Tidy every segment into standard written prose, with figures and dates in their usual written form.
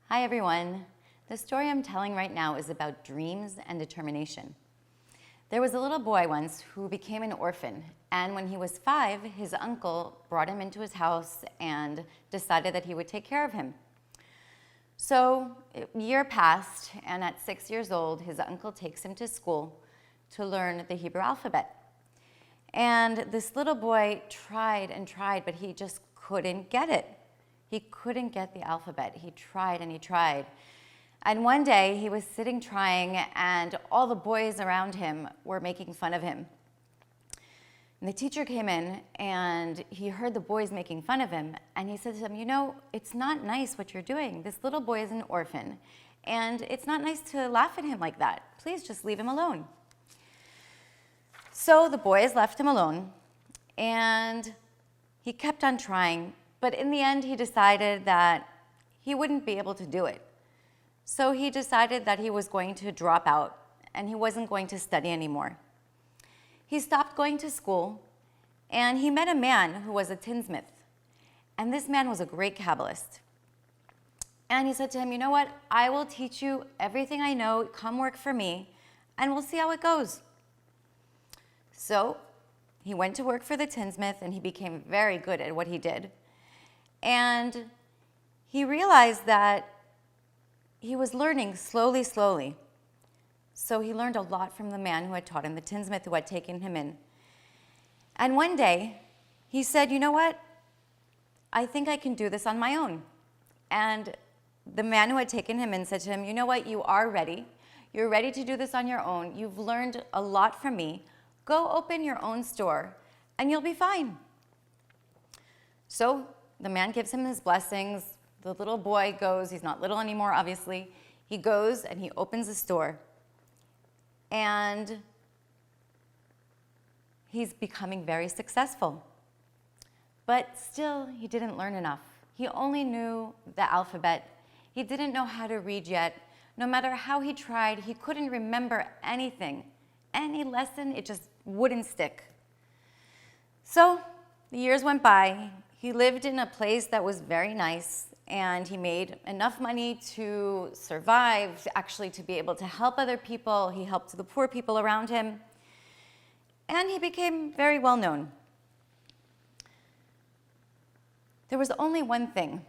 Hi everyone. The story I'm telling right now is about dreams and determination. There was a little boy once who became an orphan, and when he was 5, his uncle brought him into his house and decided that he would take care of him. So a year passed, and at 6 years old, his uncle takes him to school to learn the Hebrew alphabet. And this little boy tried and tried, but he just couldn't get it. He couldn't get the alphabet. He tried and he tried. And one day he was sitting trying, and all the boys around him were making fun of him. And the teacher came in and he heard the boys making fun of him, and he said to them, it's not nice what you're doing. This little boy is an orphan, and it's not nice to laugh at him like that. Please just leave him alone. So the boys left him alone, and he kept on trying, but in the end he decided that he wouldn't be able to do it. So he decided that he was going to drop out and he wasn't going to study anymore. He stopped going to school, and he met a man who was a tinsmith. And this man was a great Kabbalist. And he said to him, you know what? I will teach you everything I know. Come work for me, and we'll see how it goes. So he went to work for the tinsmith, and he became very good at what he did. And he realized that he was learning slowly. So he learned a lot from the man who had taught him, the tinsmith who had taken him in. And one day, he said, you know what? I think I can do this on my own. And the man who had taken him in said to him, you know what? You are ready. You're ready to do this on your own. You've learned a lot from me. Go open your own store, and you'll be fine. So the man gives him his blessings. The little boy goes. He's not little anymore, obviously. He goes and he opens the store. And he's becoming very successful. But still, he didn't learn enough. He only knew the alphabet. He didn't know how to read yet. No matter how he tried, he couldn't remember anything. Any lesson, it just wouldn't stick. So the years went by. He lived in a place that was very nice, and he made enough money to survive, actually to be able to help other people. He helped the poor people around him, and he became very well known. There was only one thing.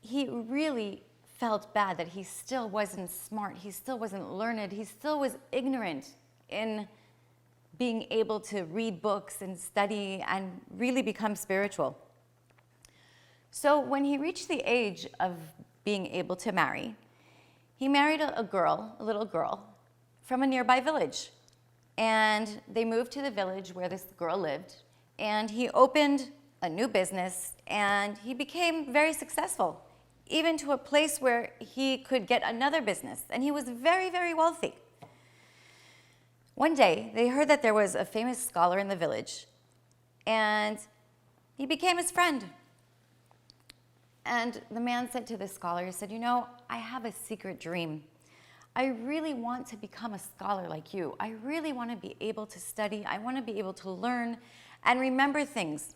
He really felt bad that he still wasn't smart, he still wasn't learned, he still was ignorant in being able to read books and study and really become spiritual. So when he reached the age of being able to marry, he married a little girl, from a nearby village. And they moved to the village where this girl lived, and he opened a new business, and he became very successful, even to a place where he could get another business, and he was very, very wealthy. One day, they heard that there was a famous scholar in the village, and he became his friend. And the man said to the scholar, he said, I have a secret dream. I really want to become a scholar like you. I really want to be able to study. I want to be able to learn and remember things.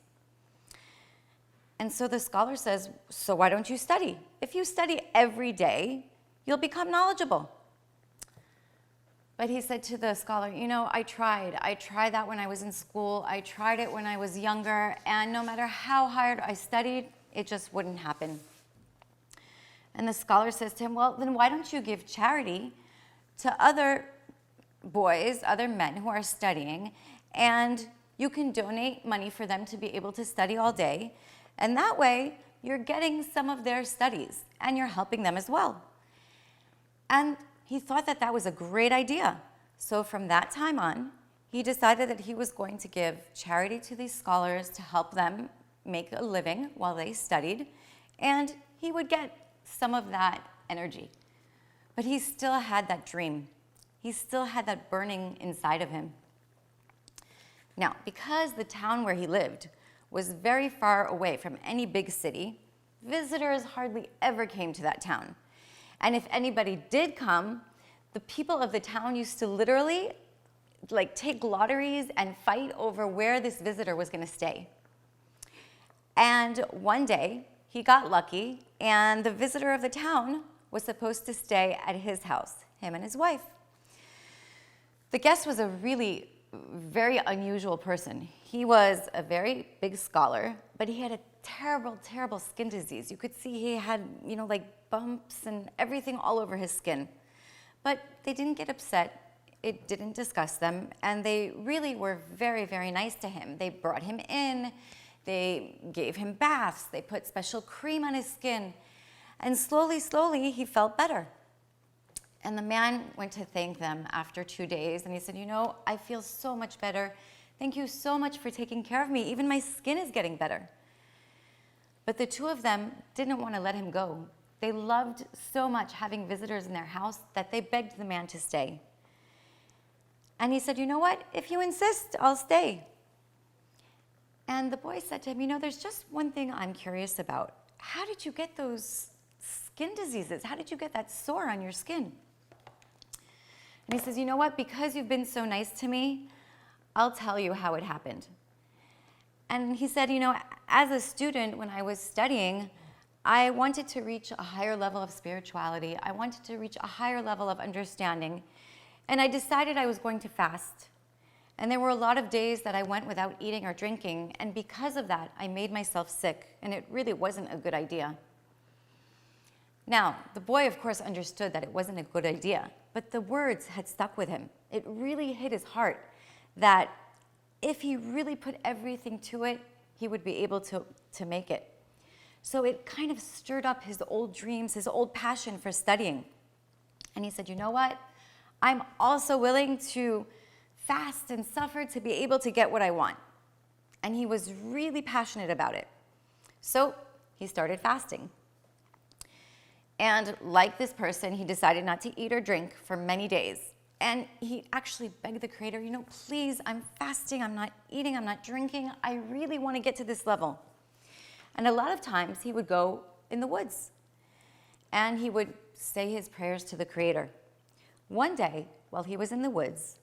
And so the scholar says, so why don't you study? If you study every day, you'll become knowledgeable. But he said to the scholar, I tried. I tried that when I was in school. I tried it when I was younger. And no matter how hard I studied, it just wouldn't happen. And the scholar says to him, well, then why don't you give charity to other boys, other men who are studying, and you can donate money for them to be able to study all day. And that way, you're getting some of their studies, and you're helping them as well. And he thought that that was a great idea. So from that time on, he decided that he was going to give charity to these scholars to help them make a living while they studied, and he would get some of that energy. But he still had that dream. He still had that burning inside of him. Now, because the town where he lived was very far away from any big city, visitors hardly ever came to that town. And if anybody did come, the people of the town used to literally take lotteries and fight over where this visitor was going to stay. And one day, he got lucky, and the visitor of the town was supposed to stay at his house, him and his wife. The guest was a really very unusual person. He was a very big scholar, but he had a terrible, terrible skin disease. You could see he had, like bumps and everything all over his skin. But they didn't get upset. It didn't disgust them. And they really were very, very nice to him. They brought him in. They gave him baths. They put special cream on his skin. And slowly, slowly, he felt better. And the man went to thank them after 2 days. And he said, I feel so much better. Thank you so much for taking care of me. Even my skin is getting better. But the two of them didn't want to let him go. They loved so much having visitors in their house that they begged the man to stay. And he said, you know what? If you insist, I'll stay. And the boy said to him, there's just one thing I'm curious about. How did you get those skin diseases? How did you get that sore on your skin? And he says, you know what? Because you've been so nice to me, I'll tell you how it happened. And he said, as a student, when I was studying, I wanted to reach a higher level of spirituality. I wanted to reach a higher level of understanding. And I decided I was going to fast. And there were a lot of days that I went without eating or drinking. And because of that, I made myself sick. And it really wasn't a good idea. Now, the boy, of course, understood that it wasn't a good idea. But the words had stuck with him. It really hit his heart that if he really put everything to it, he would be able to make it. So it kind of stirred up his old dreams, his old passion for studying. And he said, you know what? I'm also willing to fast and suffer to be able to get what I want. And he was really passionate about it. So he started fasting. And like this person, he decided not to eat or drink for many days. And he actually begged the Creator, please, I'm fasting, I'm not eating, I'm not drinking. I really want to get to this level. And a lot of times he would go in the woods and he would say his prayers to the Creator. One day, while he was in the woods,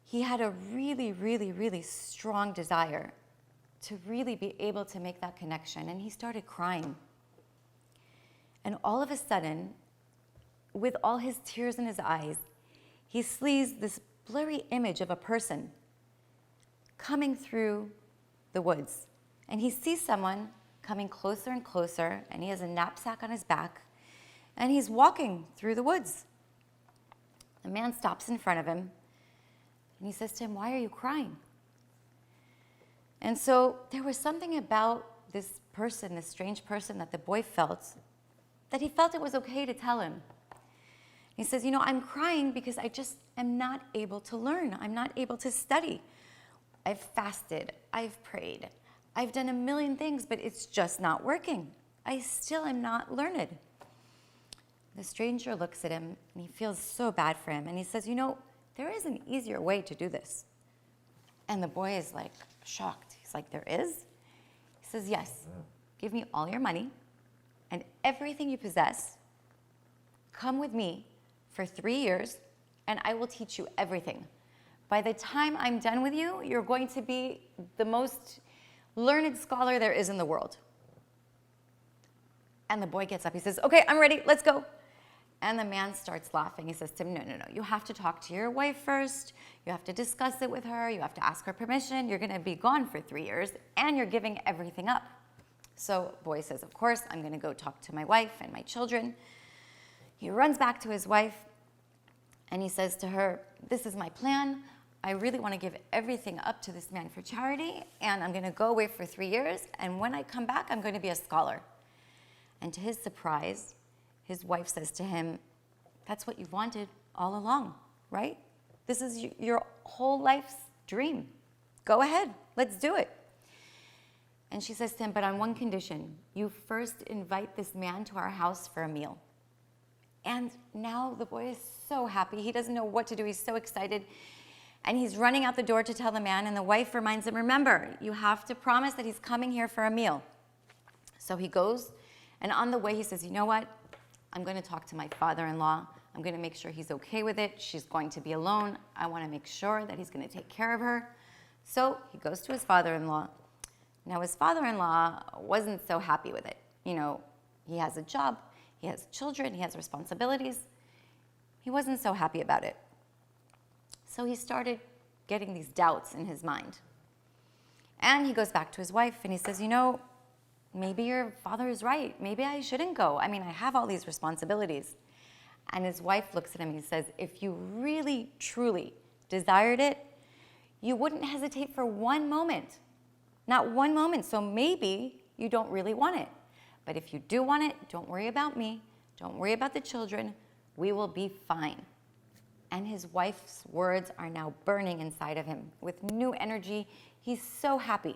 he had a really, really, really strong desire to really be able to make that connection. And he started crying. And all of a sudden, with all his tears in his eyes, he sees this blurry image of a person coming through the woods. And he sees someone coming closer and closer, and he has a knapsack on his back, and he's walking through the woods. The man stops in front of him, and he says to him, why are you crying? And so there was something about this person, this strange person that the boy felt, that he felt it was okay to tell him. He says, I'm crying because I just am not able to learn. I'm not able to study. I've fasted. I've prayed. I've done a million things, but it's just not working. I still am not learned. The stranger looks at him, and he feels so bad for him. And he says, there is an easier way to do this. And the boy is like shocked. He's like, there is? He says, yes. Give me all your money and everything you possess. Come with me for 3 years, and I will teach you everything. By the time I'm done with you, you're going to be the most learned scholar there is in the world. And the boy gets up. He says, okay, I'm ready. Let's go. And the man starts laughing. He says to him, no. You have to talk to your wife first. You have to discuss it with her. You have to ask her permission. You're going to be gone for 3 years, and you're giving everything up. So boy says, of course, I'm going to go talk to my wife and my children. He runs back to his wife, and he says to her, this is my plan. I really want to give everything up to this man for charity, and I'm going to go away for 3 years, and when I come back, I'm going to be a scholar. And to his surprise, his wife says to him, that's what you've wanted all along, right? This is your whole life's dream. Go ahead, let's do it. And she says to him, but on one condition, you first invite this man to our house for a meal. And now the boy is so happy. He doesn't know what to do. He's so excited. And he's running out the door to tell the man, and the wife reminds him, remember, you have to promise that he's coming here for a meal. So he goes, and on the way he says, you know what? I'm going to talk to my father-in-law. I'm going to make sure he's okay with it. She's going to be alone. I want to make sure that he's going to take care of her. So he goes to his father-in-law. Now his father-in-law wasn't so happy with it. he has a job, he has children, he has responsibilities. He wasn't so happy about it. So he started getting these doubts in his mind. And he goes back to his wife and he says, maybe your father is right. Maybe I shouldn't go. I have all these responsibilities. And his wife looks at him and he says, if you really, truly desired it, you wouldn't hesitate for one moment. Not one moment. So maybe you don't really want it. But if you do want it, don't worry about me. Don't worry about the children. We will be fine. And his wife's words are now burning inside of him with new energy. He's so happy.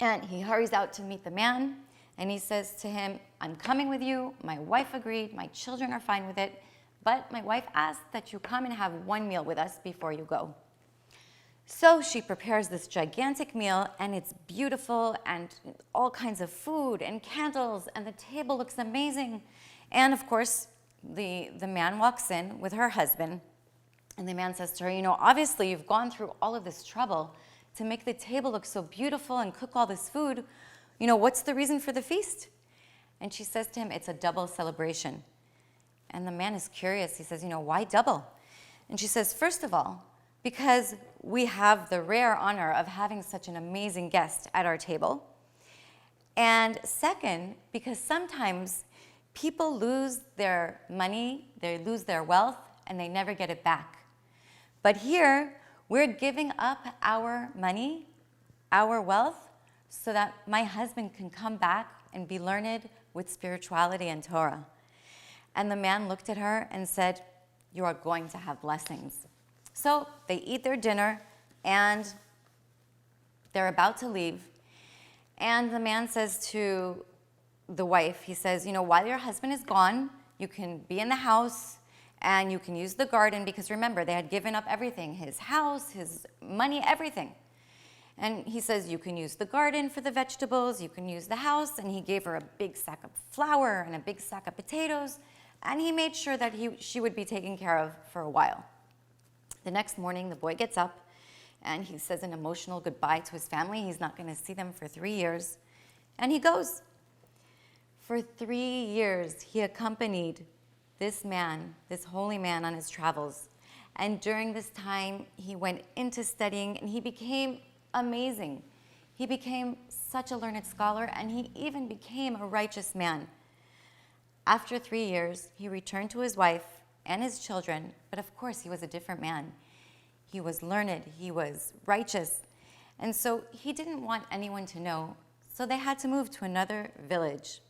And he hurries out to meet the man. And he says to him, I'm coming with you. My wife agreed. My children are fine with it. But my wife asked that you come and have one meal with us before you go. So she prepares this gigantic meal, and it's beautiful, and all kinds of food and candles, and the table looks amazing. And of course, the man walks in with her husband, and the man says to her, obviously you've gone through all of this trouble to make the table look so beautiful and cook all this food. What's the reason for the feast? And she says to him, it's a double celebration. And the man is curious. He says, why double? And she says, first of all, because we have the rare honor of having such an amazing guest at our table. And second, because sometimes people lose their money, they lose their wealth, and they never get it back. But here, we're giving up our money, our wealth, so that my husband can come back and be learned with spirituality and Torah. And the man looked at her and said, you are going to have blessings. So they eat their dinner, and they're about to leave. And the man says to the wife, he says, while your husband is gone, you can be in the house, and you can use the garden, because remember, they had given up everything, his house, his money, everything. And he says, you can use the garden for the vegetables, you can use the house, and he gave her a big sack of flour and a big sack of potatoes, and he made sure that she would be taken care of for a while. The next morning, the boy gets up, and he says an emotional goodbye to his family. He's not going to see them for 3 years, and he goes. For 3 years, he accompanied this man, this holy man, on his travels. And during this time, he went into studying, and he became amazing. He became such a learned scholar, and he even became a righteous man. After 3 years, he returned to his wife and his children, but of course, he was a different man. He was learned, he was righteous, and so he didn't want anyone to know, so they had to move to another village.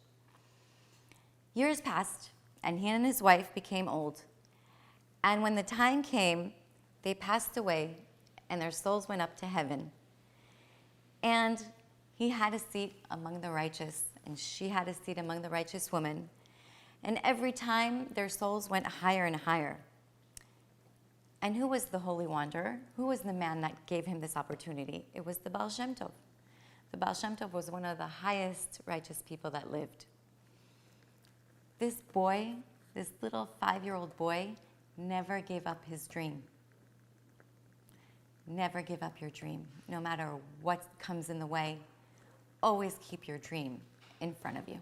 Years passed, and he and his wife became old. And when the time came, they passed away, and their souls went up to heaven. And he had a seat among the righteous, and she had a seat among the righteous women. And every time, their souls went higher and higher. And who was the holy wanderer? Who was the man that gave him this opportunity? It was the Baal Shem Tov. The Baal Shem Tov was one of the highest righteous people that lived. This boy, this little 5-year-old boy, never gave up his dream. Never give up your dream. No matter what comes in the way, always keep your dream in front of you.